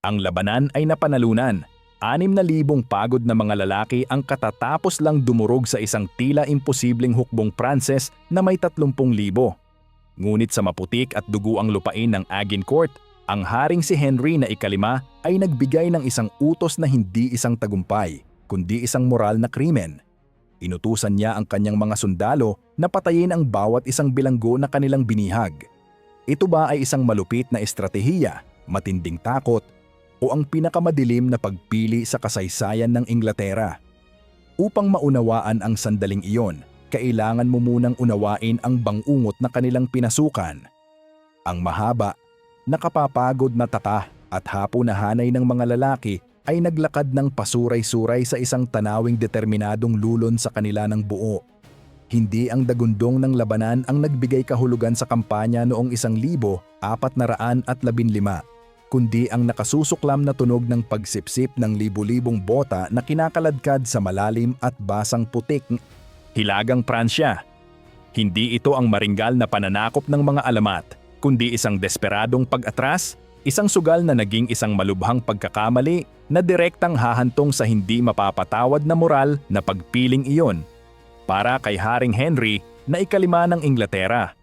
Ang labanan ay napanalunan. 6,000 pagod na mga lalaki ang katatapos lang dumurog sa isang tila imposibleng hukbong Pranses na may 30,000. Ngunit sa maputik at dugo ang lupain ng Agincourt, ang haring si Henry na ika-5 ay nagbigay ng isang utos na hindi isang tagumpay, kundi isang moral na krimen. Inutusan niya ang kanyang mga sundalo na patayin ang bawat isang bilanggo na kanilang binihag. Ito ba ay isang malupit na estratehiya, matinding takot, o ang pinakamadilim na pagpili sa kasaysayan ng Inglaterra? Upang maunawaan ang sandaling iyon, kailangan mo munang unawain ang bangungot na kanilang pinasukan. Ang mahaba, nakapapagod na tata at hapo na hanay ng mga lalaki ay naglakad ng pasuray-suray sa isang tanawing determinadong lulon sa kanila ng buo. Hindi ang dagundong ng labanan ang nagbigay kahulugan sa kampanya noong 1415, kundi ang nakasusuklam na tunog ng pagsipsip ng libu-libong bota na kinakaladkad sa malalim at basang putik. Hilagang Pransya. Hindi ito ang maringgal na pananakop ng mga alamat, kundi isang desperadong pag-atras, isang sugal na naging isang malubhang pagkakamali na direktang hahantong sa hindi mapapatawad na moral na pagpiling iyon. Para kay Haring Henry na ika-5 ng Inglaterra,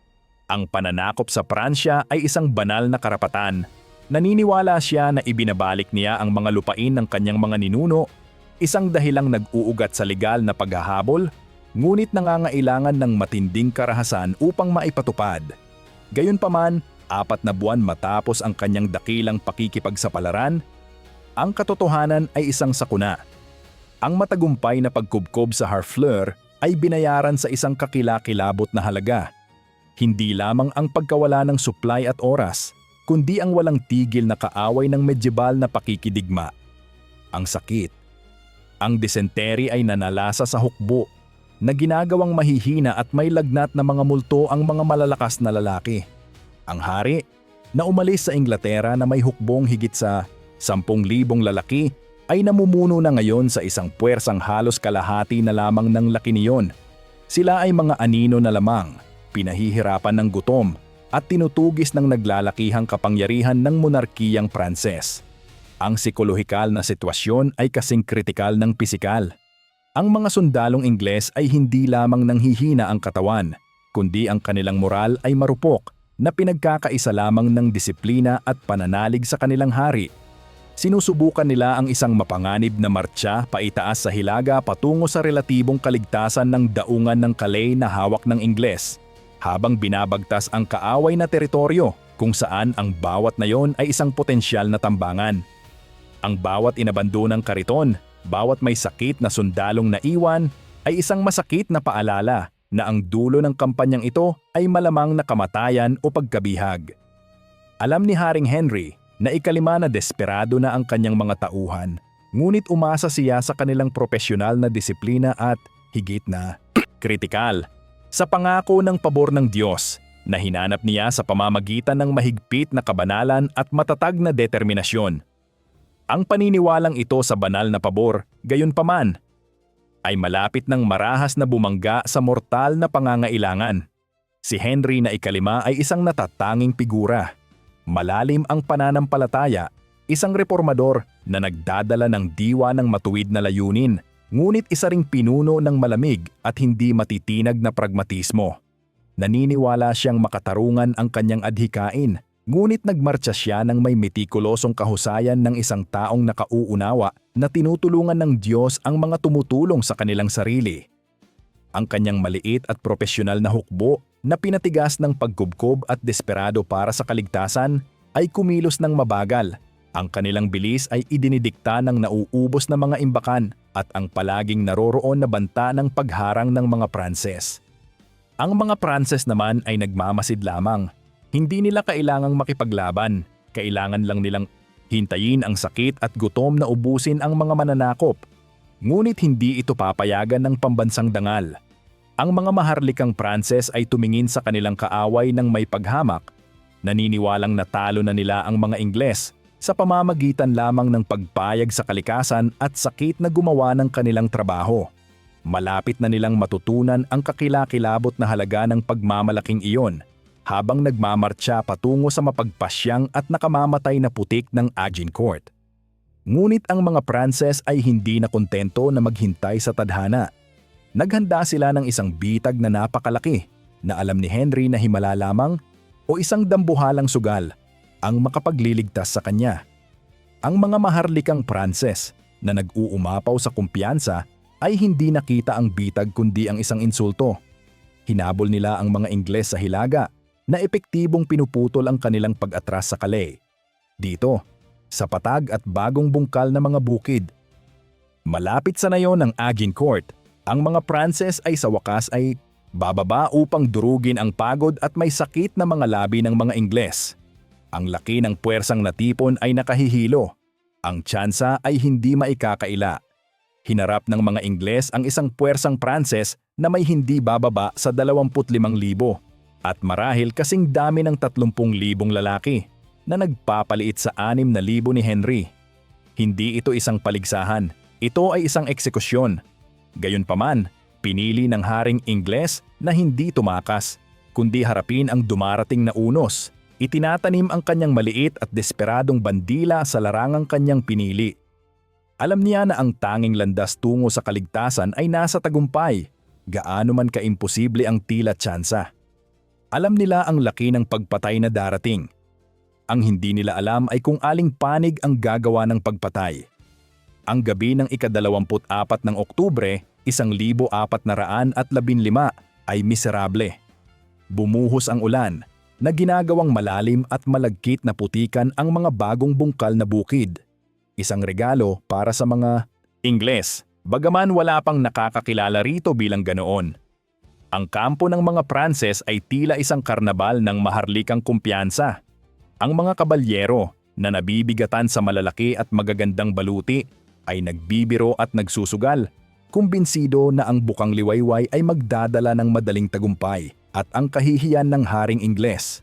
ang pananakop sa Pransya ay isang banal na karapatan. Naniniwala siya na ibinabalik niya ang mga lupain ng kanyang mga ninuno, isang dahilang nag-uugat sa legal na paghahabol, ngunit nangangailangan ng matinding karahasan upang maipatupad. Gayunpaman, 4 na buwan matapos ang kanyang dakilang pakikipagsapalaran, ang katotohanan ay isang sakuna. Ang matagumpay na pagkubkob sa Harfleur ay binayaran sa isang kakilakilabot na halaga. Hindi lamang ang pagkawala ng supply at oras, kundi ang walang tigil na kaaway ng medyebal na pakikidigma. Ang sakit. Ang dysentery ay nanalasa sa hukbo, na ginagawang mahihina at may lagnat na mga multo ang mga malalakas na lalaki. Ang hari, na umalis sa Inglaterra na may hukbong higit sa 10,000 lalaki, ay namumuno na ngayon sa isang puwersang halos kalahati na lamang ng laki niyon. Sila ay mga anino na lamang, pinahihirapan ng gutom, at tinutugis ng naglalakihang kapangyarihan ng monarkiyang Pranses. Ang psikolohikal na sitwasyon ay kasing kritikal ng pisikal. Ang mga sundalong Ingles ay hindi lamang nanghihina ang katawan, kundi ang kanilang moral ay marupok na pinagkakaisa lamang ng disiplina at pananalig sa kanilang hari. Sinusubukan nila ang isang mapanganib na martsa paitaas sa hilaga patungo sa relatibong kaligtasan ng daungan ng Calais na hawak ng Ingles, habang binabagtas ang kaaway na teritoryo kung saan ang bawat nayon ay isang potensyal na tambangan. Ang bawat inabandonang kariton, bawat may sakit na sundalong naiwan, ay isang masakit na paalala na ang dulo ng kampanyang ito ay malamang na kamatayan o pagkabihag. Alam ni Haring Henry na ika-5 na desperado na ang kanyang mga tauhan, ngunit umasa siya sa kanilang propesyonal na disiplina at, higit na, kritikal, sa pangako ng pabor ng Diyos na hinanap niya sa pamamagitan ng mahigpit na kabanalan at matatag na determinasyon. Ang paniniwalang ito sa banal na pabor, gayunpaman, ay malapit ng marahas na bumangga sa mortal na pangangailangan. Si Henry na ika-5 ay isang natatanging figura. Malalim ang pananampalataya, isang reformador na nagdadala ng diwa ng matuwid na layunin, ngunit isa ring pinuno ng malamig at hindi matitinag na pragmatismo. Naniniwala siyang makatarungan ang kanyang adhikain, ngunit nagmartsa siya ng may metikulosong kahusayan ng isang taong nakauunawa na tinutulungan ng Diyos ang mga tumutulong sa kanilang sarili. Ang kanyang maliit at propesyonal na hukbo na pinatigas ng pagkubkob at desperado para sa kaligtasan ay kumilos ng mabagal. Ang kanilang bilis ay idinidikta ng nauubos na mga imbakan at ang palaging naroroon na banta ng pagharang ng mga Pranses. Ang mga Pranses naman ay nagmamasid lamang. Hindi nila kailangang makipaglaban, kailangan lang nilang hintayin ang sakit at gutom na ubusin ang mga mananakop. Ngunit hindi ito papayagan ng pambansang dangal. Ang mga maharlikang Pranses ay tumingin sa kanilang kaaway ng may paghamak. Naniniwalang natalo na nila ang mga Ingles sa pamamagitan lamang ng pagpayag sa kalikasan at sakit na gumawa ng kanilang trabaho. Malapit na nilang matutunan ang kakilakilabot na halaga ng pagmamalaking iyon, habang nagmamartsa patungo sa mapagpasyang at nakamamatay na putik ng Agincourt. Ngunit ang mga Pranses ay hindi na kontento na maghintay sa tadhana. Naghanda sila ng isang bitag na napakalaki na alam ni Henry na himala lamang o isang dambuhalang sugal ang makapagliligtas sa kanya. Ang mga maharlikang Pranses na nag-uumapaw sa kumpiyansa ay hindi nakita ang bitag kundi ang isang insulto. Hinabol nila ang mga Ingles sa hilaga na epektibong pinuputol ang kanilang pag-atras sa Calais. Dito, sa patag at bagong bungkal na mga bukid. Malapit sa nayon ng Agincourt, ang mga Pranses ay sa wakas ay bababa upang durugin ang pagod at may sakit na mga labi ng mga Ingles. Ang laki ng puwersang natipon ay nakahihilo. Ang tsansa ay hindi maikakaila. Hinarap ng mga Ingles ang isang puwersang Pranses na may hindi bababa sa 25,000 at marahil kasing dami ng 30,000 lalaki na nagpapaliit sa 6,000 ni Henry. Hindi ito isang paligsahan, ito ay isang eksekusyon. Gayunpaman, pinili ng Haring Ingles na hindi tumakas, kundi harapin ang dumarating na unos. Itinatanim ang kanyang maliit at desperadong bandila sa larangang kanyang pinili. Alam niya na ang tanging landas tungo sa kaligtasan ay nasa tagumpay, gaano man kaimposible ang tila tsansa. Alam nila ang laki ng pagpatay na darating. Ang hindi nila alam ay kung aling panig ang gagawa ng pagpatay. Ang gabi ng ika-24 ng Oktubre, 1415 ay miserable. Bumuhos ang ulan na ginagawang malalim at malagkit na putikan ang mga bagong bungkal na bukid. Isang regalo para sa mga Ingles, bagaman wala pang nakakakilala rito bilang ganoon. Ang kampo ng mga Pranses ay tila isang karnabal ng maharlikang kumpiyansa. Ang mga kabalyero na nabibigatan sa malalaki at magagandang baluti ay nagbibiro at nagsusugal, kumbinsido na ang bukang liwayway ay magdadala ng madaling tagumpay at ang kahihiyan ng Haring Ingles.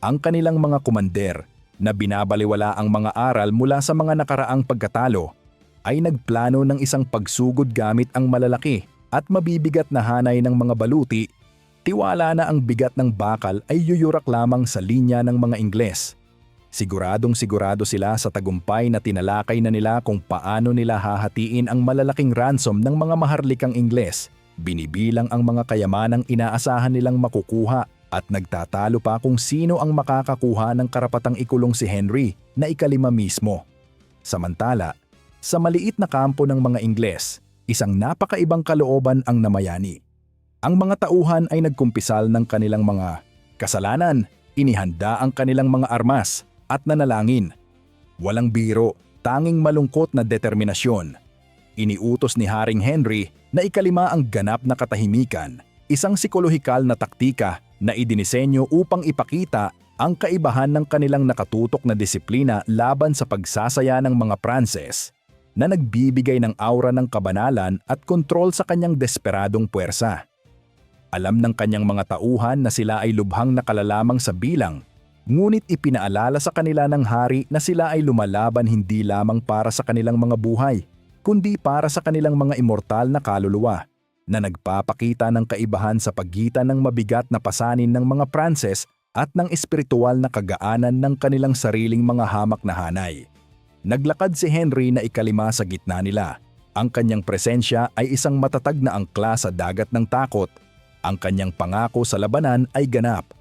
Ang kanilang mga komander na binabaliwala ang mga aral mula sa mga nakaraang pagkatalo ay nagplano ng isang pagsugod gamit ang malalaki at mabibigat na hanay ng mga baluti. Tiwala na ang bigat ng bakal ay yuyurak lamang sa linya ng mga Ingles. Siguradong sigurado sila sa tagumpay na tinalakay na nila kung paano nila hahatiin ang malalaking ransom ng mga maharlikang Ingles. Binibilang ang mga kayamanang inaasahan nilang makukuha at nagtatalo pa kung sino ang makakakuha ng karapatang ikulong si Henry na ika-5 mismo. Samantala, sa maliit na kampo ng mga Ingles, isang napakaibang kalooban ang namayani. Ang mga tauhan ay nagkumpisal ng kanilang mga kasalanan, inihanda ang kanilang mga armas at nanalangin. Walang biro, tanging malungkot na determinasyon. Iniutos ni Haring Henry na ika-5 ang ganap na katahimikan, isang psikolohikal na taktika na idinisenyo upang ipakita ang kaibahan ng kanilang nakatutok na disiplina laban sa pagsasaya ng mga Pranses na nagbibigay ng aura ng kabanalan at kontrol sa kanyang desperadong puwersa. Alam ng kanyang mga tauhan na sila ay lubhang nakalalamang sa bilang, ngunit ipinaalala sa kanila ng hari na sila ay lumalaban hindi lamang para sa kanilang mga buhay, kundi para sa kanilang mga immortal na kaluluwa, na nagpapakita ng kaibahan sa pagitan ng mabigat na pasanin ng mga Pranses at ng espiritual na kagaanan ng kanilang sariling mga hamak na hanay. Naglakad si Henry na ika-5 sa gitna nila. Ang kanyang presensya ay isang matatag na angkla sa dagat ng takot. Ang kanyang pangako sa labanan ay ganap.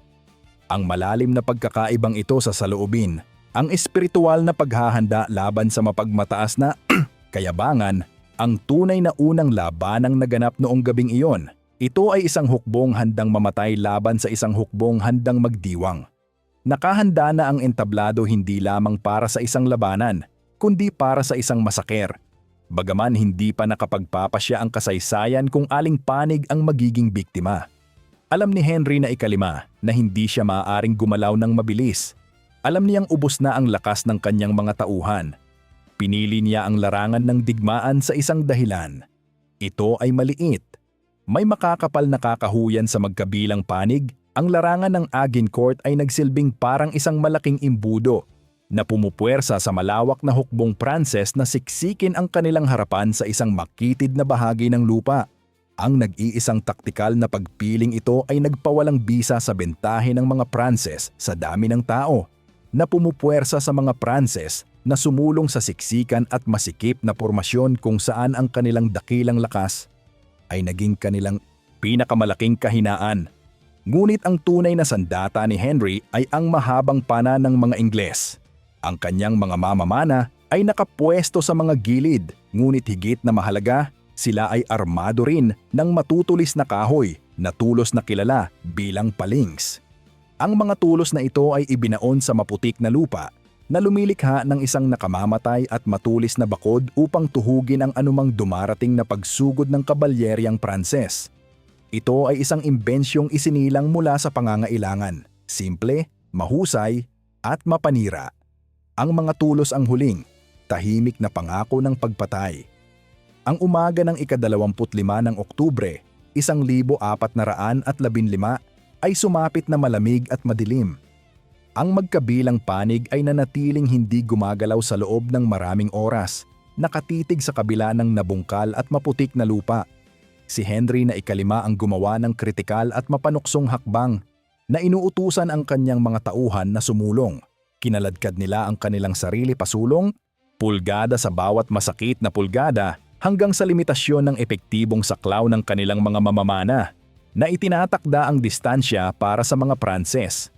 Ang malalim na pagkakaibang ito sa saloobin, ang espiritual na paghahanda laban sa mapagmataas na kayabangan, ang tunay na unang labanang naganap noong gabing iyon. Ito ay isang hukbong handang mamatay laban sa isang hukbong handang magdiwang. Nakahanda na ang entablado hindi lamang para sa isang labanan, kundi para sa isang masaker. Bagaman hindi pa nakapagpapasya ang kasaysayan kung aling panig ang magiging biktima. Alam ni Henry na ika-5 na hindi siya maaaring gumalaw ng mabilis. Alam niyang ubos na ang lakas ng kanyang mga tauhan. Pinili niya ang larangan ng digmaan sa isang dahilan. Ito ay maliit. May makakapal na kakahuyan sa magkabilang panig. Ang larangan ng Agincourt ay nagsilbing parang isang malaking imbudo na pumupuwersa sa malawak na hukbong Pranses na siksikin ang kanilang harapan sa isang makitid na bahagi ng lupa. Ang nag-iisang taktikal na pagpiling ito ay nagpawalang bisa sa bentahe ng mga Pranses sa dami ng tao, na pumupuwersa sa mga Pranses na sumulong sa siksikan at masikip na pormasyon kung saan ang kanilang dakilang lakas ay naging kanilang pinakamalaking kahinaan. Ngunit ang tunay na sandata ni Henry ay ang mahabang pana ng mga Ingles. Ang kanyang mga mamamana ay nakapwesto sa mga gilid, ngunit higit na mahalaga, sila ay armado rin ng matutulis na kahoy na tulos na kilala bilang palings. Ang mga tulos na ito ay ibinaon sa maputik na lupa na lumilikha ng isang nakamamatay at matulis na bakod upang tuhugin ang anumang dumarating na pagsugod ng kabalyeryang Pranses. Ito ay isang imbensyong isinilang mula sa pangangailangan, simple, mahusay, at mapanira. Ang mga tulos ang huling, tahimik na pangako ng pagpatay. Ang umaga ng ika-25 ng Oktubre, 1415 ay sumapit na malamig at madilim. Ang magkabilang panig ay nanatiling hindi gumagalaw sa loob ng maraming oras, nakatitig sa kabila ng nabungkal at maputik na lupa. Si Henry na ikalima ang gumawa ng kritikal at mapanuksong hakbang na inuutusan ang kanyang mga tauhan na sumulong. Kinaladkad nila ang kanilang sarili pasulong, pulgada sa bawat masakit na pulgada, hanggang sa limitasyon ng epektibong saklaw ng kanilang mga mamamana na itinatakda ang distansya para sa mga Pranses.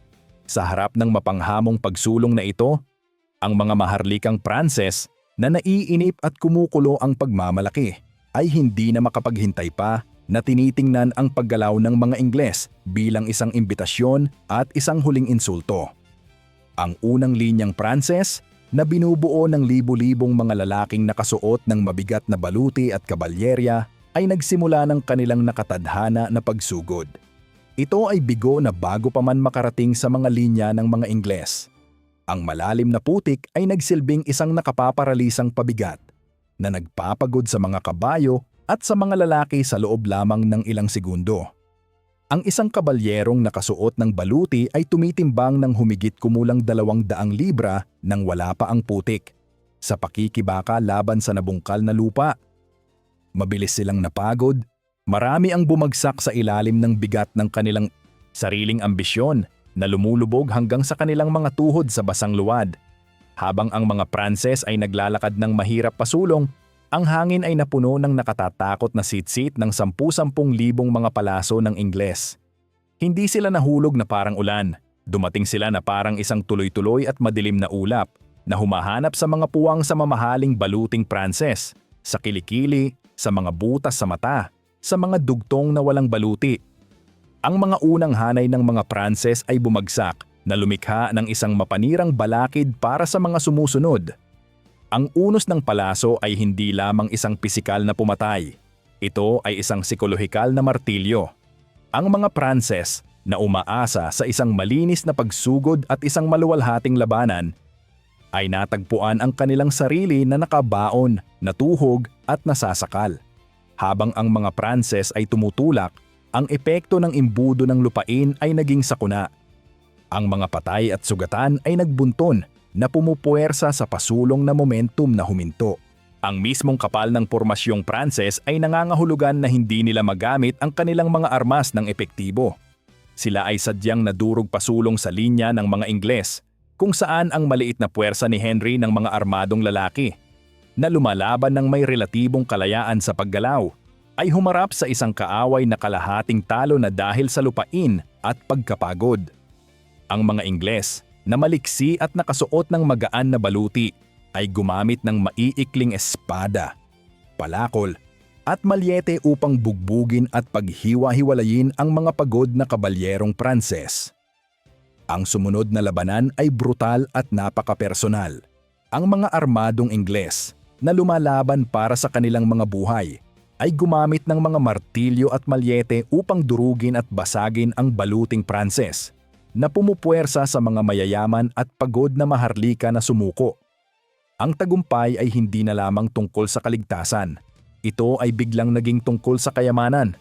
Sa harap ng mapanghamong pagsulong na ito, ang mga maharlikang Pranses na naiinip at kumukulo ang pagmamalaki ay hindi na makapaghintay pa na tinitingnan ang paggalaw ng mga Ingles bilang isang imbitasyon at isang huling insulto. Ang unang linyang Pranses na binubuo ng libu-libong mga lalaking nakasuot ng mabigat na baluti at kabalyerya ay nagsimula ng kanilang nakatadhana na pagsugod. Ito ay bigo na bago pa man makarating sa mga linya ng mga Ingles. Ang malalim na putik ay nagsilbing isang nakapaparalisang pabigat na nagpapagod sa mga kabayo at sa mga lalaki sa loob lamang ng ilang segundo. Ang isang kabalyerong nakasuot ng baluti ay tumitimbang ng humigit kumulang 200 libra nang wala pa ang putik, sa pakikibaka laban sa nabungkal na lupa. Mabilis silang napagod, marami ang bumagsak sa ilalim ng bigat ng kanilang sariling ambisyon na lumulubog hanggang sa kanilang mga tuhod sa basang luwad. Habang ang mga Pranses ay naglalakad ng mahirap pasulong, ang hangin ay napuno ng nakatatakot na sitsit ng 10,000 mga palaso ng Ingles. Hindi sila nahulog na parang ulan. Dumating sila na parang isang tuloy-tuloy at madilim na ulap na humahanap sa mga puwang sa mamahaling baluting Pranses, sa kilikili, sa mga butas sa mata, sa mga dugtong na walang baluti. Ang mga unang hanay ng mga Pranses ay bumagsak na lumikha ng isang mapanirang balakid para sa mga sumusunod. Ang unos ng palaso ay hindi lamang isang pisikal na pumatay. Ito ay isang psikolohikal na martilyo. Ang mga Pranses na umaasa sa isang malinis na pagsugod at isang maluwalhating labanan ay natagpuan ang kanilang sarili na nakabaon, natuhog at nasasakal. Habang ang mga Pranses ay tumutulak, ang epekto ng imbudo ng lupain ay naging sakuna. Ang mga patay at sugatan ay nagbunton na pumupuwersa sa pasulong na momentum na huminto. Ang mismong kapal ng pormasyong Pranses ay nangangahulugan na hindi nila magamit ang kanilang mga armas ng epektibo. Sila ay sadyang nadurog pasulong sa linya ng mga Ingles, kung saan ang maliit na puwersa ni Henry ng mga armadong lalaki, na lumalaban ng may relatibong kalayaan sa paggalaw, ay humarap sa isang kaaway na kalahating talo na dahil sa lupain at pagkapagod. Ang mga Ingles, na maliksi at nakasuot ng magaan na baluti, ay gumamit ng maiikling espada, palakol, at malyete upang bugbugin at paghiwa-hiwalayin ang mga pagod na kabalyerong Pranses. Ang sumunod na labanan ay brutal at napaka-personal. Ang mga armadong Ingles na lumalaban para sa kanilang mga buhay ay gumamit ng mga martilyo at malyete upang durugin at basagin ang baluting Pranses na pumupuwersa sa mga mayayaman at pagod na maharlika na sumuko. Ang tagumpay ay hindi na lamang tungkol sa kaligtasan. Ito ay biglang naging tungkol sa kayamanan.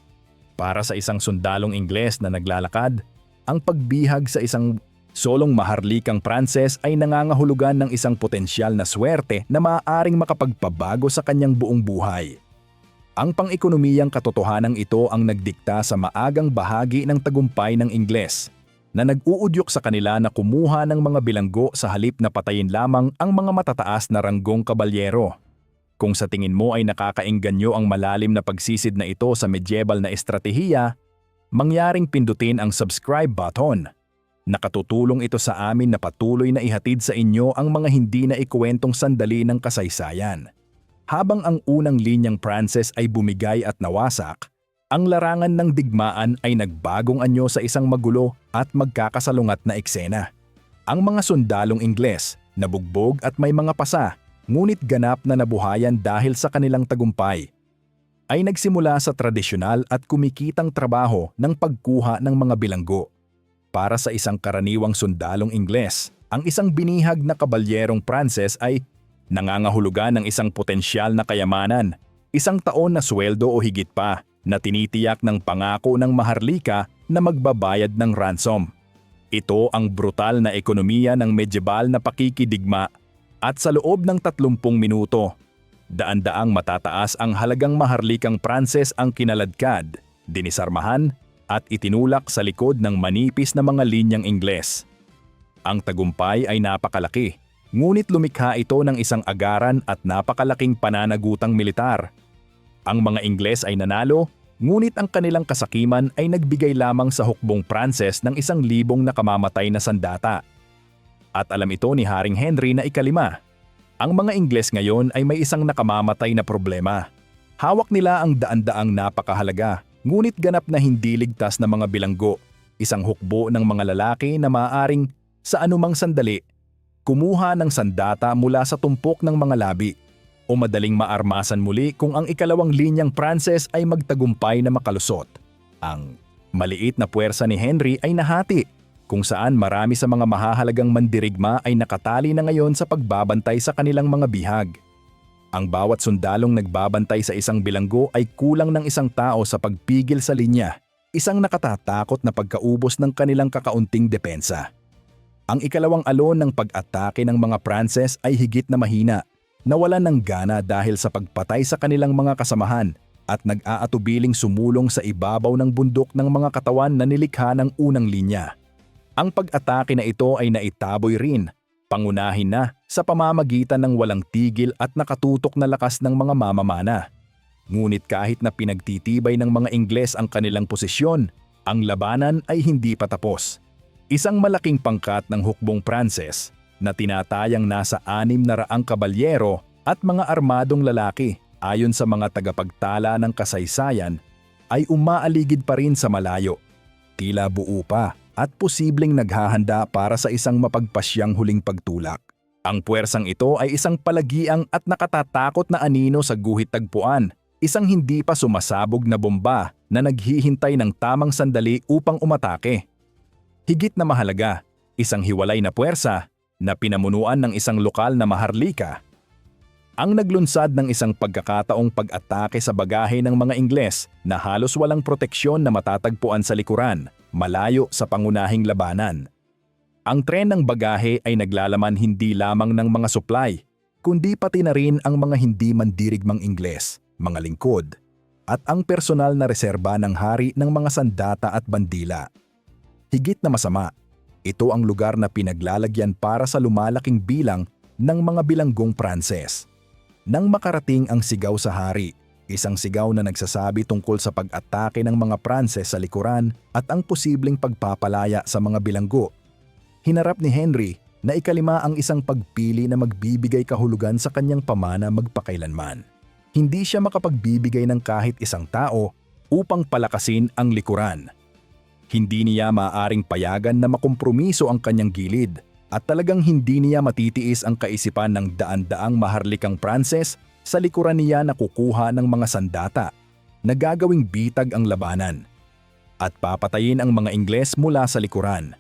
Para sa isang sundalong Ingles na naglalakad, ang pagbihag sa isang solong maharlikang Pranses ay nangangahulugan ng isang potensyal na swerte na maaaring makapagpabago sa kanyang buong buhay. Ang pang-ekonomiyang katotohanang ito ang nagdikta sa maagang bahagi ng tagumpay ng Ingles, na nag-uudyok sa kanila na kumuha ng mga bilanggo sa halip na patayin lamang ang mga matataas na ranggong kabalyero. Kung sa tingin mo ay nakakaengganyo ang malalim na pagsisid na ito sa medieval na estratehiya, mangyaring pindutin ang subscribe button. Nakatutulong ito sa amin na patuloy na ihatid sa inyo ang mga hindi na ikuwentong sandali ng kasaysayan. Habang ang unang linyang Pranses ay bumigay at nawasak, ang larangan ng digmaan ay nagbagong anyo sa isang magulo at magkakasalungat na eksena. Ang mga sundalong Ingles, nabugbog at may mga pasa, ngunit ganap na nabuhayan dahil sa kanilang tagumpay, ay nagsimula sa tradisyonal at kumikitang trabaho ng pagkuha ng mga bilanggo. Para sa isang karaniwang sundalong Ingles, ang isang binihag na kabalyerong Pranses ay nangangahulugan ng isang potensyal na kayamanan, isang taon na sweldo o higit pa na tinitiyak ng pangako ng maharlika na magbabayad ng ransom. Ito ang brutal na ekonomiya ng medieval na pakikidigma at sa loob ng 30 minuto, daan-daang matataas ang halagang maharlikang Pranses ang kinaladkad, dinisarmahan at itinulak sa likod ng manipis na mga linyang Ingles. Ang tagumpay ay napakalaki. Ngunit lumikha ito ng isang agaran at napakalaking pananagutang militar. Ang mga Ingles ay nanalo, ngunit ang kanilang kasakiman ay nagbigay lamang sa hukbong Pranses ng 1,000 na kamamatay na sandata. At alam ito ni Haring Henry na ika-5. Ang mga Ingles ngayon ay may isang nakamamatay na problema. Hawak nila ang daan-daang napakahalaga, ngunit ganap na hindi ligtas na mga bilanggo, isang hukbo ng mga lalaki na maaaring sa anumang sandali kumuha ng sandata mula sa tumpok ng mga labi o madaling maarmasan muli kung ang ikalawang linyang Pranses ay magtagumpay na makalusot. Ang maliit na puwersa ni Henry ay nahati, kung saan marami sa mga mahahalagang mandirigma ay nakatali na ngayon sa pagbabantay sa kanilang mga bihag. Ang bawat sundalong nagbabantay sa isang bilanggo ay kulang ng isang tao sa pagpigil sa linya, isang nakatatakot na pagkaubos ng kanilang kakaunting depensa. Ang ikalawang alon ng pag-atake ng mga Pranses ay higit na mahina, nawalan ng gana dahil sa pagpatay sa kanilang mga kasamahan at nag-aatubiling sumulong sa ibabaw ng bundok ng mga katawan na nilikha ng unang linya. Ang pag-atake na ito ay naitaboy rin, pangunahin na sa pamamagitan ng walang tigil at nakatutok na lakas ng mga mamamana. Ngunit kahit na pinagtitibay ng mga Ingles ang kanilang posisyon, ang labanan ay hindi pa tapos. Isang malaking pangkat ng hukbong Pranses na tinatayang nasa 600 kabalyero at mga armadong lalaki ayon sa mga tagapagtala ng kasaysayan ay umaaligid pa rin sa malayo. Tila buo pa at posibleng naghahanda para sa isang mapagpasyang huling pagtulak. Ang puwersang ito ay isang palagiang at nakatatakot na anino sa guhit tagpuan, isang hindi pa sumasabog na bomba na naghihintay ng tamang sandali upang umatake. Higit na mahalaga, isang hiwalay na puwersa na pinamunuan ng isang lokal na maharlika. Ang naglunsad ng isang pagkakataong pag-atake sa bagahe ng mga Ingles na halos walang proteksyon na matatagpuan sa likuran, malayo sa pangunahing labanan. Ang tren ng bagahe ay naglalaman hindi lamang ng mga supply, kundi pati na rin ang mga hindi mandirigmang Ingles, mga lingkod, at ang personal na reserba ng hari ng mga sandata at bandila. Higit na masama, ito ang lugar na pinaglalagyan para sa lumalaking bilang ng mga bilanggong Pranses. Nang makarating ang sigaw sa hari, isang sigaw na nagsasabi tungkol sa pag-atake ng mga Pranses sa likuran at ang posibleng pagpapalaya sa mga bilanggo, hinarap ni Henry na ika-5 ang isang pagpili na magbibigay kahulugan sa kanyang pamana magpakailanman. Hindi siya makapagbibigay ng kahit isang tao upang palakasin ang likuran. Hindi niya maaaring payagan na makompromiso ang kanyang gilid at talagang hindi niya matitiis ang kaisipan ng daan-daang maharlikang Pranses sa likuran niya na kukuha ng mga sandata na gagawing bitag ang labanan at papatayin ang mga Ingles mula sa likuran.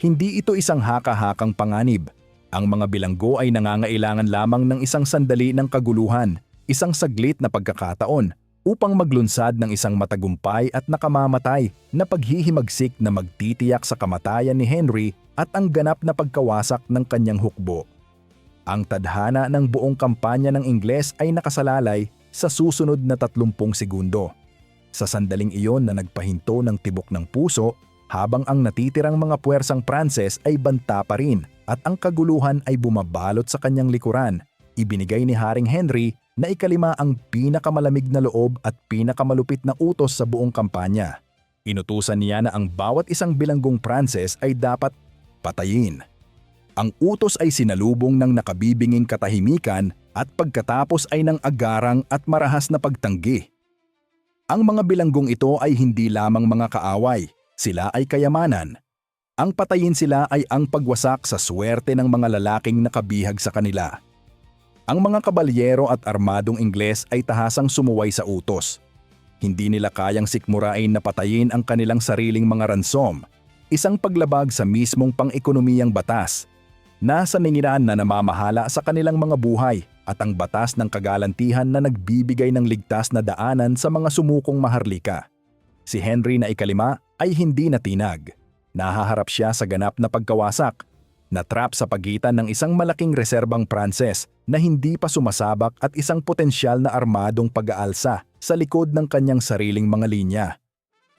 Hindi ito isang haka-hakang panganib. Ang mga bilanggo ay nangangailangan lamang ng isang sandali ng kaguluhan, isang saglit na pagkakataon upang maglunsad ng isang matagumpay at nakamamatay na paghihimagsik na magtitiyak sa kamatayan ni Henry at ang ganap na pagkawasak ng kanyang hukbo. Ang tadhana ng buong kampanya ng Ingles ay nakasalalay sa susunod na 30 segundo. Sa sandaling iyon na nagpahinto ng tibok ng puso, habang ang natitirang mga puwersang Pranses ay banta pa rin at ang kaguluhan ay bumabalot sa kanyang likuran, ibinigay ni Haring Henry na ikalima ang pinakamalamig na loob at pinakamalupit na utos sa buong kampanya. Inutusan niya na ang bawat isang bilanggong Pranses ay dapat patayin. Ang utos ay sinalubong ng nakabibinging katahimikan at pagkatapos ay ng agarang at marahas na pagtanggi. Ang mga bilanggong ito ay hindi lamang mga kaaway, sila ay kayamanan. Ang patayin sila ay ang pagwasak sa swerte ng mga lalaking nakabihag sa kanila. Ang mga kabalyero at armadong Ingles ay tahasang sumuway sa utos. Hindi nila kayang sikmurain na patayin ang kanilang sariling mga ransom, isang paglabag sa mismong pang-ekonomiyang batas, na saninginan na namamahala sa kanilang mga buhay at ang batas ng kagalantihan na nagbibigay ng ligtas na daanan sa mga sumukong maharlika. Si Henry na ikalima ay hindi natinag. Nahaharap siya sa ganap na pagkawasak, natrap sa pagitan ng isang malaking reserbang Pranses na hindi pa sumasabak at isang potensyal na armadong pag-aalsa sa likod ng kanyang sariling mga linya.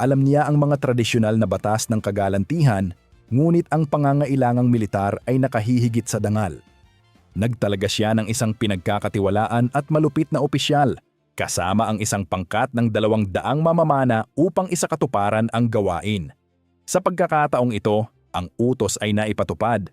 Alam niya ang mga tradisyonal na batas ng kagalantihan, ngunit ang pangangailangang militar ay nakahihigit sa dangal. Nagtalaga siya ng isang pinagkakatiwalaan at malupit na opisyal, kasama ang isang pangkat ng 200 mamamana upang isakatuparan ang gawain. Sa pagkakataong ito, ang utos ay naipatupad.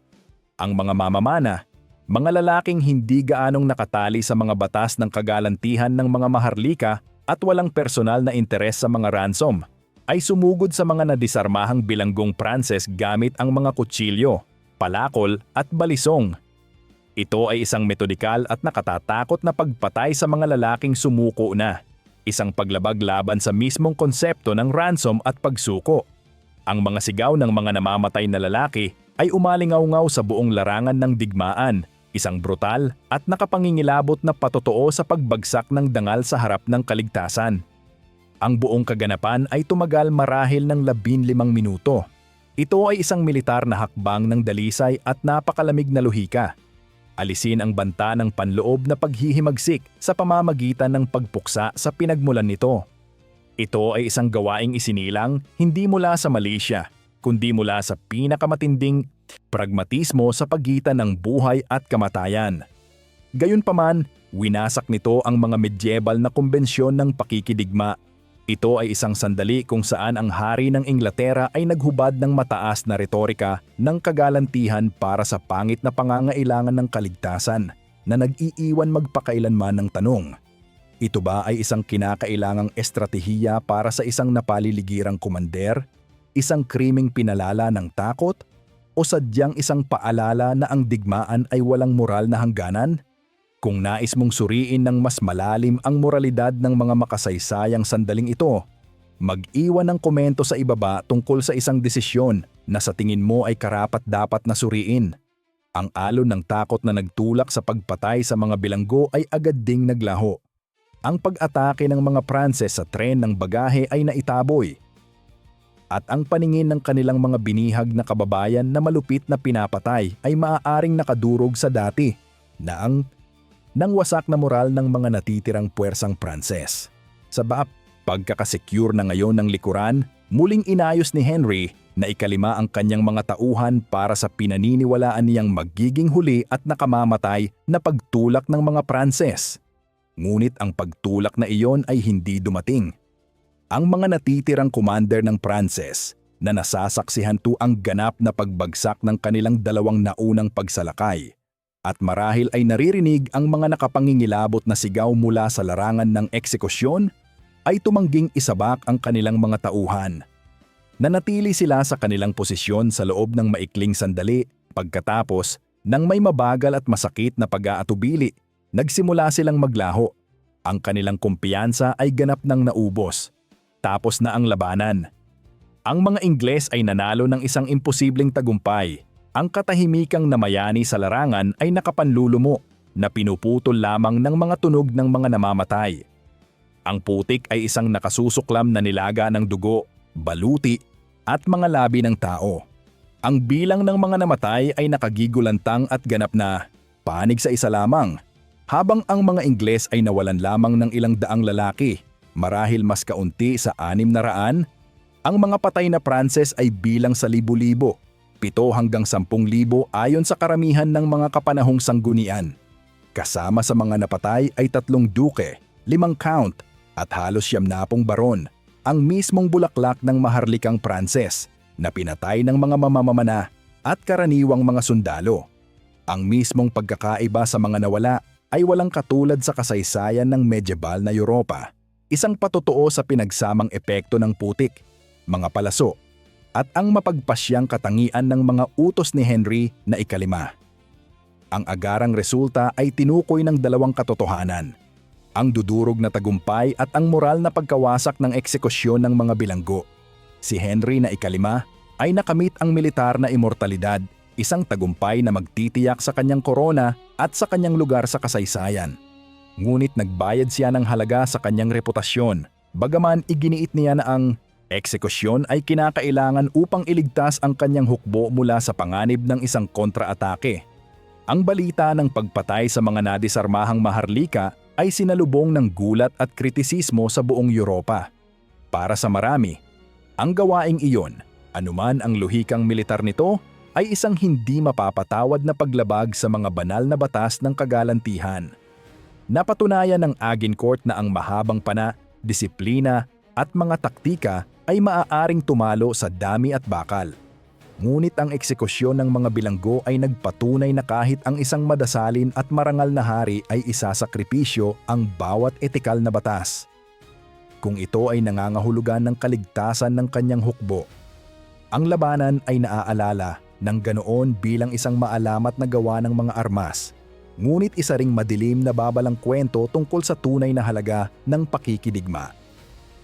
Ang mga mamamana, mga lalaking hindi gaanong nakatali sa mga batas ng kagalantihan ng mga maharlika at walang personal na interes sa mga ransom, ay sumugod sa mga nadisarmahang bilanggong Pranses gamit ang mga kutsilyo, palakol at balisong. Ito ay isang metodikal at nakatatakot na pagpatay sa mga lalaking sumuko na, isang paglabag laban sa mismong konsepto ng ransom at pagsuko. Ang mga sigaw ng mga namamatay na lalaki ay umalingaw-ngaw sa buong larangan ng digmaan, isang brutal at nakapangingilabot na patotoo sa pagbagsak ng dangal sa harap ng kaligtasan. Ang buong kaganapan ay tumagal marahil ng 15 minuto. Ito ay isang militar na hakbang ng dalisay at napakalamig na lohika. Alisin ang banta ng panloob na paghihimagsik sa pamamagitan ng pagpuksa sa pinagmulan nito. Ito ay isang gawaing isinilang hindi mula sa malisya, kundi mula sa pinakamatinding pragmatismo sa pagitan ng buhay at kamatayan. Gayunpaman, winasak nito ang mga medieval na kumbensyon ng pakikidigma. Ito ay isang sandali kung saan ang hari ng Inglaterra ay naghubad ng mataas na retorika ng kagalantihan para sa pangit na pangangailangan ng kaligtasan na nag-iiwan magpakailanman ng tanong. Ito ba ay isang kinakailangang estratehiya para sa isang napaliligirang komander, isang krimeng pinalala ng takot, o sadyang isang paalala na ang digmaan ay walang moral na hangganan? Kung nais mong suriin ng mas malalim ang moralidad ng mga makasaysayang sandaling ito, mag-iwan ng komento sa ibaba tungkol sa isang desisyon na sa tingin mo ay karapat-dapat na suriin. Ang alon ng takot na nagtulak sa pagpatay sa mga bilanggo ay agad ding naglaho. Ang pag-atake ng mga Pranses sa tren ng bagahe ay naitaboy. At ang paningin ng kanilang mga binihag na kababayan na malupit na pinapatay ay maaaring nakadurog sa dati na nang wasak na moral ng mga natitirang puwersang Pranses. Sa pagkakasecure na ngayon ng likuran, muling inayos ni Henry na ikalima ang kanyang mga tauhan para sa pinaniniwalaan niyang magiging huli at nakamamatay na pagtulak ng mga Pranses. Ngunit ang pagtulak na iyon ay hindi dumating. Ang mga natitirang commander ng Pranses na nasasaksihan ang ganap na pagbagsak ng kanilang dalawang naunang pagsalakay. At marahil ay naririnig ang mga nakapangingilabot na sigaw mula sa larangan ng eksekusyon, ay tumangging isabak ang kanilang mga tauhan. Nanatili sila sa kanilang posisyon sa loob ng maikling sandali, pagkatapos, nang may mabagal at masakit na pag-aatubili, nagsimula silang maglaho. Ang kanilang kumpiyansa ay ganap ng naubos. Tapos na ang labanan. Ang mga Ingles ay nanalo ng isang imposibleng tagumpay. Ang katahimikang namayani sa larangan ay nakapanlulumo na pinuputol lamang ng mga tunog ng mga namamatay. Ang putik ay isang nakasusuklam na nilaga ng dugo, baluti at mga labi ng tao. Ang bilang ng mga namatay ay nakagigulantang at ganap na panig sa isa lamang, Habang ang mga Ingles ay nawalan lamang ng ilang daang lalaki, marahil mas kaunti sa 600, ang mga patay na Pranses ay bilang sa libo-libo, 7 hanggang 10,000 ayon sa karamihan ng mga kapanahong sanggunian. Kasama sa mga napatay ay 3 duke, 5 count at halos 70 baron, ang mismong bulaklak ng maharlikang Pranses na pinatay ng mga mamamana at karaniwang mga sundalo. Ang mismong pagkakaiba sa mga nawala ay walang katulad sa kasaysayan ng medieval na Europa, isang patotoo sa pinagsamang epekto ng putik, mga palaso, at ang mapagpasyang katangian ng mga utos ni Henry na ika-5. Ang agarang resulta ay tinukoy ng 2 katotohanan: ang dudurog na tagumpay at ang moral na pagkawasak ng eksekusyon ng mga bilanggo. Si Henry na ika-5 ay nakamit ang militar na immortalidad, isang tagumpay na magtitiyak sa kanyang korona at sa kanyang lugar sa kasaysayan. Ngunit nagbayad siya ng halaga sa kanyang reputasyon, bagaman iginiit niya na ang eksekusyon ay kinakailangan upang iligtas ang kanyang hukbo mula sa panganib ng isang kontra-atake. Ang balita ng pagpatay sa mga nadisarmahang maharlika ay sinalubong ng gulat at kritisismo sa buong Europa. Para sa marami, ang gawaing iyon, anuman ang luhikang militar nito, ay isang hindi mapapatawad na paglabag sa mga banal na batas ng kagalantihan. Napatunayan ng Agincourt na ang mahabang pana, disiplina at mga taktika ay maaaring tumalo sa dami at bakal. Ngunit ang eksekusyon ng mga bilanggo ay nagpatunay na kahit ang isang madasalin at marangal na hari ay isasakripisyo ang bawat etikal na batas, kung ito ay nangangahulugan ng kaligtasan ng kanyang hukbo. Ang labanan ay naaalala ng ganoon bilang isang maalamat na gawa ng mga armas, ngunit isa ring madilim na babalang kwento tungkol sa tunay na halaga ng pakikidigma.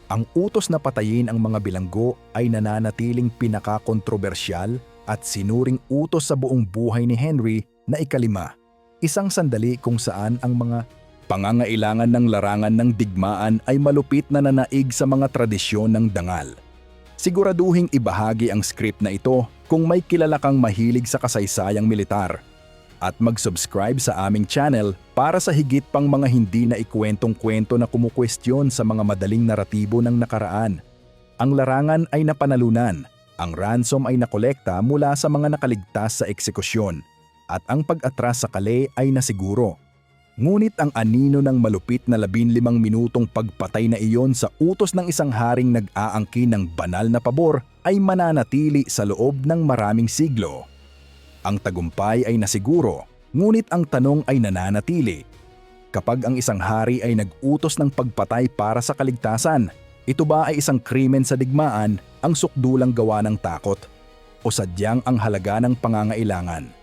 Ang utos na patayin ang mga bilanggo ay nananatiling pinakakontrobersyal at sinuring utos sa buong buhay ni Henry na ika-5, isang sandali kung saan ang mga pangangailangan ng larangan ng digmaan ay malupit na nanaig sa mga tradisyon ng dangal. Siguraduhing ibahagi ang script na ito kung may kilala kang mahilig sa kasaysayang militar. At mag-subscribe sa aming channel para sa higit pang mga hindi na ikwentong-kwento na kumukwestiyon sa mga madaling naratibo ng nakaraan. Ang larangan ay napanalunan, ang ransom ay nakolekta mula sa mga nakaligtas sa eksekusyon, at ang pag-atras sa Calais ay nasiguro. Ngunit ang anino ng malupit na 15 minutong pagpatay na iyon sa utos ng isang haring nag-aangkin ng banal na pabor ay mananatili sa loob ng maraming siglo. Ang tagumpay ay nasiguro, ngunit ang tanong ay nananatili. Kapag ang isang hari ay nag-utos ng pagpatay para sa kaligtasan, ito ba ay isang krimen sa digmaan, ang sukdulang gawa ng takot, o sadyang ang halaga ng pangangailangan?